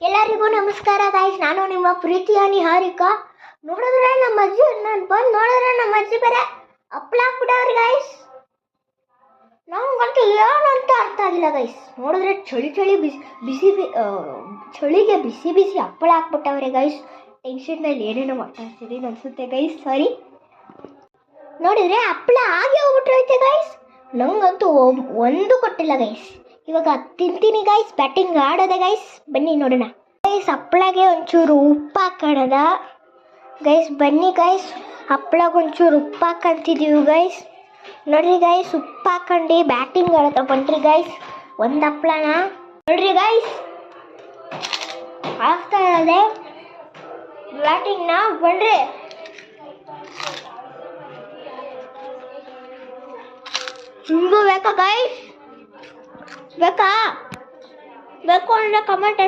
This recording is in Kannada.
ಎಲ್ಲರಿಗೂ ನಮಸ್ಕಾರ ಗಾಯ್ಸ್. ನಾನು ನಿಮ್ಮ ಪ್ರೀತಿಯ ನಿಹಾರಿಕಾ. ನೋಡಿದ್ರೆ ನಮ್ಮ ಅಜ್ಜಿ, ನಾನು ಬಂದು ನೋಡಿದ್ರೆ ನಮ್ಮ ಅಜ್ಜಿ ಬೇರೆ ಹಪ್ಪಳ ಹಾಕ್ಬಿಟ್ಟವ್ರಿ ಗಾಯ್ಸ್. ನಮಗಂತೂ ಏನಂತ ಅರ್ಥ ಆಗಿಲ್ಲ ಗೈಸ್. ನೋಡಿದ್ರೆ ಚಳಿಗೆ ಬಿಸಿ ಬಿಸಿ ಹಪ್ಪಳ ಹಾಕ್ಬಿಟ್ಟವ್ರೆ ಗೈಸ್. ಟೆನ್ಷನ್ನಲ್ಲಿ ಏನೇನೋ ಮಾತಾಡ್ತಿದ್ದೀನಿ ಅನ್ಸುತ್ತೆ ಗೈಸ್, ಸಾರಿ. ನೋಡಿದ್ರೆ ಹಪ್ಪಳ ಹಾಗೆ ಹೋಗ್ಬಿಟ್ರೈತೆ ಗೈಸ್. ನಂಗಂತೂ ಒಂದು ಕೊಟ್ಟಿಲ್ಲ ಗೈಸ್. ಇವಾಗ ತಿಂತೀನಿ ಗೈಸ್, ಬ್ಯಾಟಿಂಗ್ ಆಡೋದೆ ಗೈಸ್. ಬನ್ನಿ ನೋಡೋಣ ಗೈಸ್. ಹಪ್ಪಳಗೆ ಒಂಚೂರು ಉಪ್ಪು ಹಾಕೋಣದ ಗೈಸ್. ಬನ್ನಿ ಗೈಸ್, ಹಪ್ಪಳಗೆ ಒಂಚೂರು ಉಪ್ಪು ಹಾಕಂತಿದ್ದೀವಿ ಗೈಸ್. ನೋಡ್ರಿ ಗೈಸ್, ಉಪ್ಪು ಹಾಕೊಂಡು ಬ್ಯಾಟಿಂಗ್ ಆಡೋದ ಬನ್ರಿ ಗೈಸ್. ಒಂದು ಹಪ್ಪಳನ ನೋಡ್ರಿ ಗೈಸ್ ಆಗ್ತಾ ಇರೋದೆ ಬ್ಯಾಟಿಂಗ್ನ. ಬನ್ರಿ ನಿಮಗೂ ಬೇಕಾ ಗೈಸ್? ಬೇಕು ಅಂದರೆ ಕಮೆಂಟ್